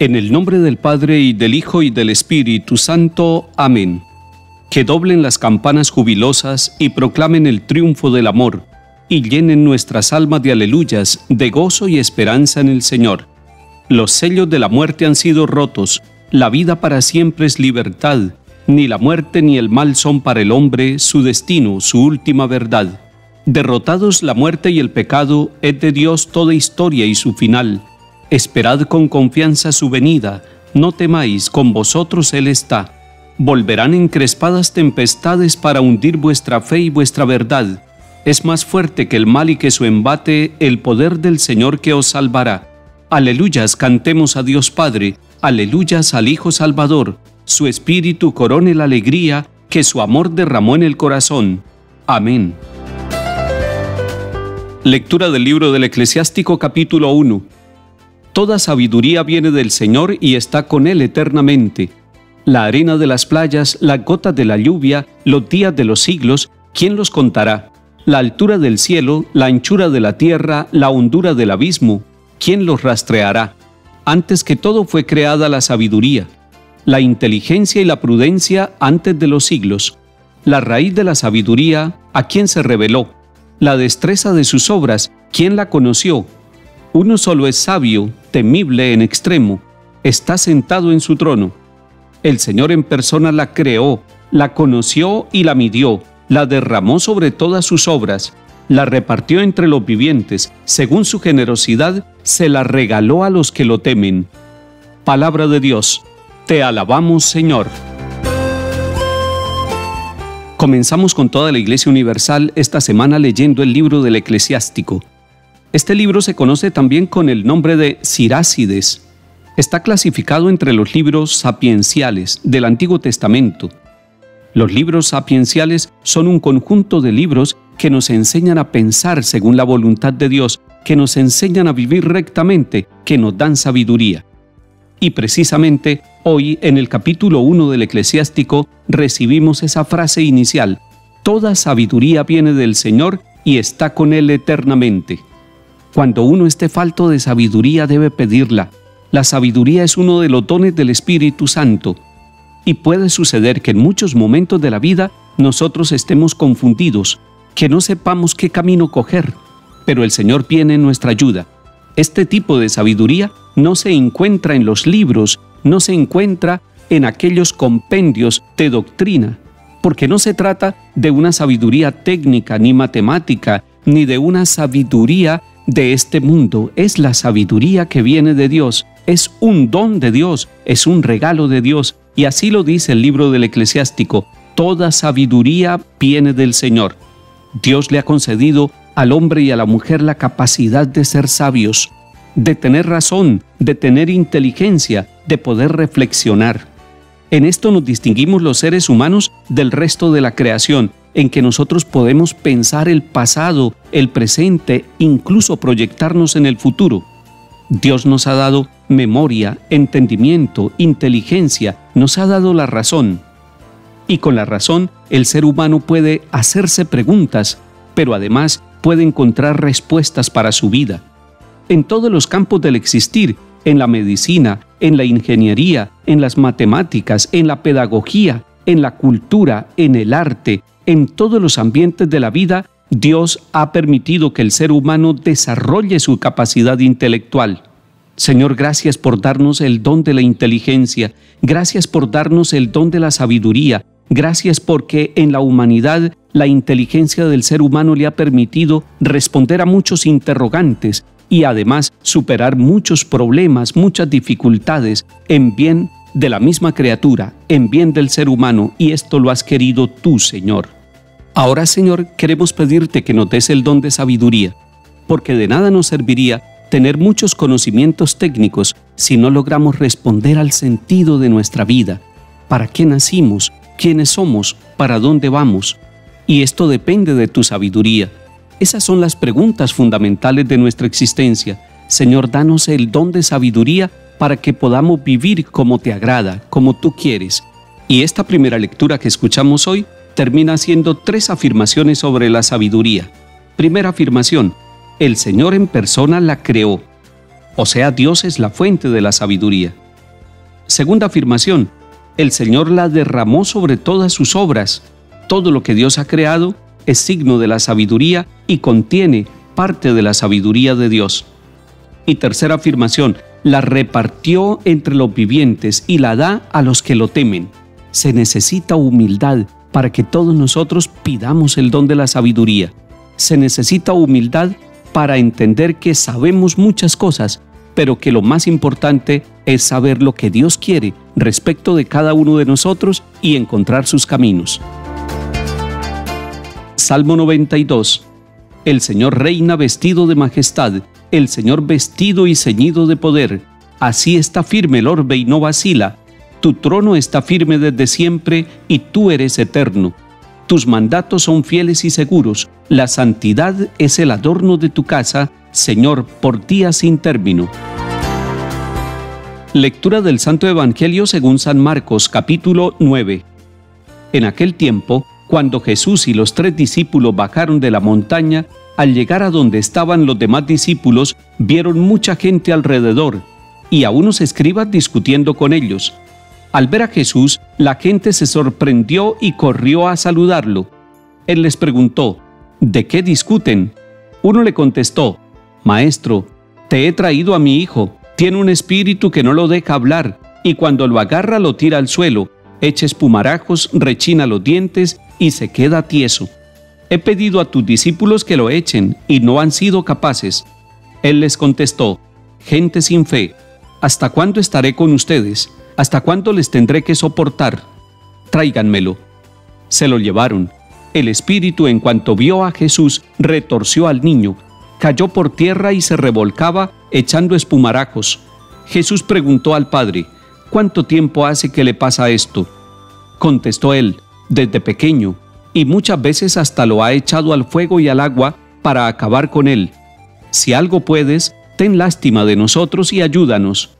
En el nombre del Padre, y del Hijo, y del Espíritu Santo. Amén. Que doblen las campanas jubilosas y proclamen el triunfo del amor, y llenen nuestras almas de aleluyas, de gozo y esperanza en el Señor. Los sellos de la muerte han sido rotos, la vida para siempre es libertad, ni la muerte ni el mal son para el hombre su destino, su última verdad. Derrotados la muerte y el pecado, es de Dios toda historia y su final. Esperad con confianza su venida, no temáis, con vosotros Él está. Volverán encrespadas tempestades para hundir vuestra fe y vuestra verdad. Es más fuerte que el mal y que su embate, el poder del Señor que os salvará. Aleluyas, cantemos a Dios Padre, aleluyas al Hijo Salvador. Su espíritu corone la alegría que su amor derramó en el corazón. Amén. Lectura del libro del Eclesiástico, capítulo 1. Toda sabiduría viene del Señor y está con Él eternamente. La arena de las playas, las gotas de la lluvia, los días de los siglos, ¿quién los contará? La altura del cielo, la anchura de la tierra, la hondura del abismo, ¿quién los rastreará? Antes que todo fue creada la sabiduría, la inteligencia y la prudencia antes de los siglos. La raíz de la sabiduría, ¿a quién se reveló? La destreza de sus obras, ¿quién la conoció? Uno solo es sabio, temible en extremo, está sentado en su trono. El Señor en persona la creó, la conoció y la midió, la derramó sobre todas sus obras, la repartió entre los vivientes, según su generosidad se la regaló a los que lo temen. Palabra de Dios, te alabamos, Señor. Comenzamos con toda la Iglesia Universal esta semana leyendo el libro del Eclesiástico. Este libro se conoce también con el nombre de Sirácides. Está clasificado entre los libros sapienciales del Antiguo Testamento. Los libros sapienciales son un conjunto de libros que nos enseñan a pensar según la voluntad de Dios, que nos enseñan a vivir rectamente, que nos dan sabiduría. Y precisamente hoy, en el capítulo 1 del Eclesiástico, recibimos esa frase inicial: toda sabiduría viene del Señor y está con Él eternamente. Cuando uno esté falto de sabiduría, debe pedirla. La sabiduría es uno de los dones del Espíritu Santo. Y puede suceder que en muchos momentos de la vida nosotros estemos confundidos, que no sepamos qué camino coger, pero el Señor viene en nuestra ayuda. Este tipo de sabiduría no se encuentra en los libros, no se encuentra en aquellos compendios de doctrina, porque no se trata de una sabiduría técnica ni matemática, ni de una sabiduría de este mundo. Es la sabiduría que viene de Dios, es un don de Dios, es un regalo de Dios, y así lo dice el libro del Eclesiástico: toda sabiduría viene del Señor. Dios le ha concedido al hombre y a la mujer la capacidad de ser sabios, de tener razón, de tener inteligencia, de poder reflexionar. En esto nos distinguimos los seres humanos del resto de la creación, en que nosotros podemos pensar el pasado, el presente, incluso proyectarnos en el futuro. Dios nos ha dado memoria, entendimiento, inteligencia, nos ha dado la razón. Y con la razón, el ser humano puede hacerse preguntas, pero además puede encontrar respuestas para su vida. En todos los campos del existir, en la medicina, en la ingeniería, en las matemáticas, en la pedagogía, en la cultura, en el arte, en todos los ambientes de la vida, Dios ha permitido que el ser humano desarrolle su capacidad intelectual. Señor, gracias por darnos el don de la inteligencia, gracias por darnos el don de la sabiduría, gracias porque en la humanidad la inteligencia del ser humano le ha permitido responder a muchos interrogantes y además superar muchos problemas, muchas dificultades en bien de la misma criatura, en bien del ser humano, y esto lo has querido tú, Señor. Ahora, Señor, queremos pedirte que nos des el don de sabiduría, porque de nada nos serviría tener muchos conocimientos técnicos si no logramos responder al sentido de nuestra vida. ¿Para qué nacimos? ¿Quiénes somos? ¿Para dónde vamos? Y esto depende de tu sabiduría. Esas son las preguntas fundamentales de nuestra existencia. Señor, danos el don de sabiduría para que podamos vivir como te agrada, como tú quieres. Y esta primera lectura que escuchamos hoy termina haciendo 3 afirmaciones sobre la sabiduría. Primera afirmación: el Señor en persona la creó. O sea, Dios es la fuente de la sabiduría. Segunda afirmación, el Señor la derramó sobre todas sus obras. Todo lo que Dios ha creado es signo de la sabiduría y contiene parte de la sabiduría de Dios. Y tercera afirmación, la repartió entre los vivientes y la da a los que lo temen. Se necesita humildad para que todos nosotros pidamos el don de la sabiduría. Se necesita humildad para entender que sabemos muchas cosas, pero que lo más importante es saber lo que Dios quiere respecto de cada uno de nosotros y encontrar sus caminos. Salmo 92. El Señor reina vestido de majestad, el Señor vestido y ceñido de poder. Así está firme el orbe y no vacila. Tu trono está firme desde siempre y tú eres eterno. Tus mandatos son fieles y seguros. La santidad es el adorno de tu casa, Señor, por días sin término. Lectura del Santo Evangelio según San Marcos, capítulo 9. En aquel tiempo, cuando Jesús y los 3 discípulos bajaron de la montaña, al llegar a donde estaban los demás discípulos, vieron mucha gente alrededor y a unos escribas discutiendo con ellos. Al ver a Jesús, la gente se sorprendió y corrió a saludarlo. Él les preguntó, ¿de qué discuten? Uno le contestó, Maestro, te he traído a mi hijo. Tiene un espíritu que no lo deja hablar, y cuando lo agarra lo tira al suelo, echa espumarajos, rechina los dientes y se queda tieso. He pedido a tus discípulos que lo echen, y no han sido capaces. Él les contestó, gente sin fe, ¿hasta cuándo estaré con ustedes? ¿Hasta cuándo les tendré que soportar? Tráiganmelo. Se lo llevaron. El espíritu, en cuanto vio a Jesús, retorció al niño, cayó por tierra y se revolcaba, echando espumarajos. Jesús preguntó al padre, ¿cuánto tiempo hace que le pasa esto? Contestó él, desde pequeño, y muchas veces hasta lo ha echado al fuego y al agua para acabar con él. Si algo puedes, ten lástima de nosotros y ayúdanos.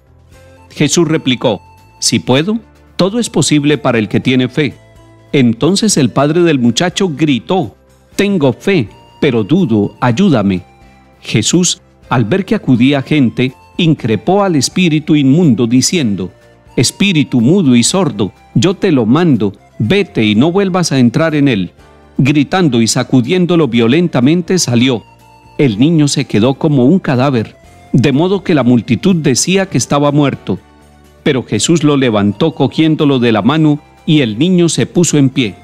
Jesús replicó, si puedo, todo es posible para el que tiene fe. Entonces el padre del muchacho gritó, tengo fe, pero dudo, ayúdame. Jesús, al ver que acudía gente, increpó al espíritu inmundo diciendo, espíritu mudo y sordo, yo te lo mando, vete y no vuelvas a entrar en él. Gritando y sacudiéndolo violentamente salió. El niño se quedó como un cadáver, de modo que la multitud decía que estaba muerto. Pero Jesús lo levantó cogiéndolo de la mano y el niño se puso en pie.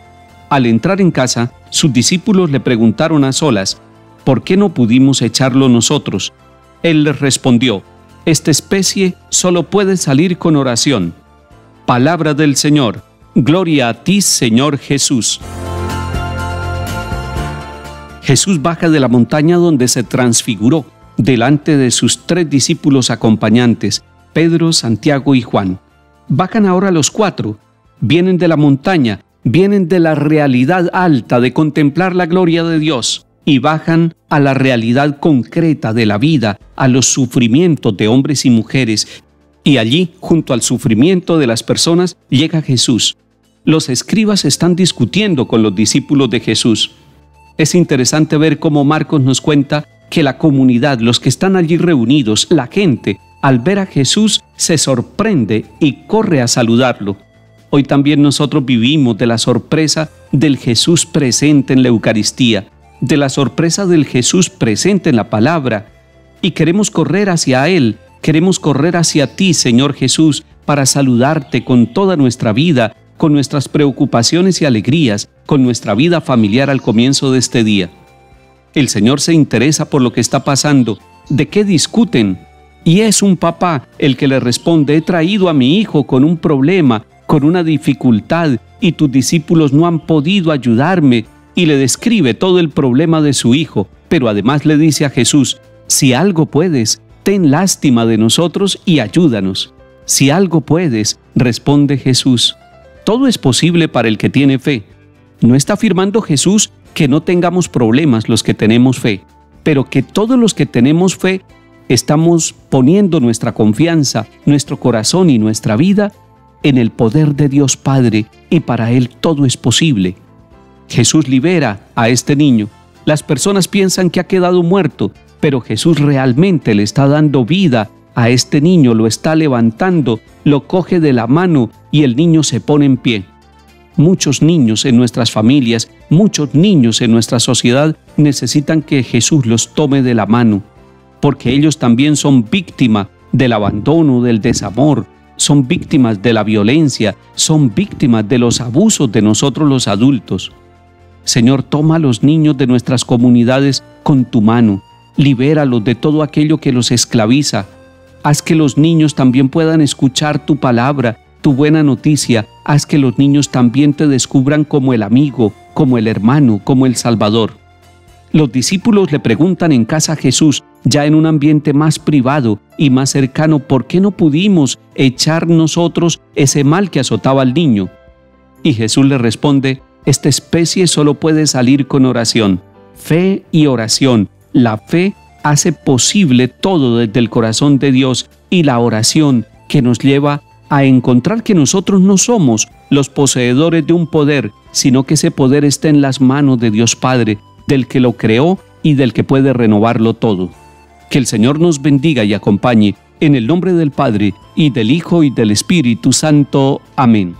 Al entrar en casa, sus discípulos le preguntaron a solas, ¿por qué no pudimos echarlo nosotros? Él les respondió, esta especie solo puede salir con oración. Palabra del Señor. Gloria a ti, Señor Jesús. Jesús baja de la montaña donde se transfiguró delante de sus 3 discípulos acompañantes, Pedro, Santiago y Juan. Bajan ahora los 4, vienen de la montaña, vienen de la realidad alta de contemplar la gloria de Dios y bajan a la realidad concreta de la vida, a los sufrimientos de hombres y mujeres. Y allí, junto al sufrimiento de las personas, llega Jesús. Los escribas están discutiendo con los discípulos de Jesús. Es interesante ver cómo Marcos nos cuenta que la comunidad, los que están allí reunidos, la gente, al ver a Jesús, se sorprende y corre a saludarlo. Hoy también nosotros vivimos de la sorpresa del Jesús presente en la Eucaristía, de la sorpresa del Jesús presente en la palabra, y queremos correr hacia Él, queremos correr hacia ti, Señor Jesús, para saludarte con toda nuestra vida, con nuestras preocupaciones y alegrías, con nuestra vida familiar al comienzo de este día. El Señor se interesa por lo que está pasando. ¿De qué discuten? Y es un papá el que le responde, he traído a mi hijo con un problema, con una dificultad, y tus discípulos no han podido ayudarme, y le describe todo el problema de su hijo, pero además le dice a Jesús, si algo puedes, ten lástima de nosotros y ayúdanos. Si algo puedes, responde Jesús. Todo es posible para el que tiene fe. No está afirmando Jesús que no tengamos problemas los que tenemos fe, pero que todos los que tenemos fe estamos poniendo nuestra confianza, nuestro corazón y nuestra vida en el poder de Dios Padre, y para Él todo es posible. Jesús libera a este niño. Las personas piensan que ha quedado muerto, pero Jesús realmente le está dando vida a este niño, lo está levantando, lo coge de la mano y el niño se pone en pie. Muchos niños en nuestras familias, muchos niños en nuestra sociedad necesitan que Jesús los tome de la mano, porque ellos también son víctimas del abandono, del desamor, son víctimas de la violencia, son víctimas de los abusos de nosotros los adultos. Señor, toma a los niños de nuestras comunidades con tu mano, libéralos de todo aquello que los esclaviza. Haz que los niños también puedan escuchar tu palabra, tu buena noticia. Haz que los niños también te descubran como el amigo, como el hermano, como el Salvador. Los discípulos le preguntan en casa a Jesús, ya en un ambiente más privado y más cercano, ¿por qué no pudimos echar nosotros ese mal que azotaba al niño? Y Jesús le responde, esta especie solo puede salir con oración, fe y oración. La fe hace posible todo desde el corazón de Dios y la oración que nos lleva a encontrar que nosotros no somos los poseedores de un poder, sino que ese poder está en las manos de Dios Padre, del que lo creó y del que puede renovarlo todo. Que el Señor nos bendiga y acompañe en el nombre del Padre, y del Hijo, y del Espíritu Santo. Amén.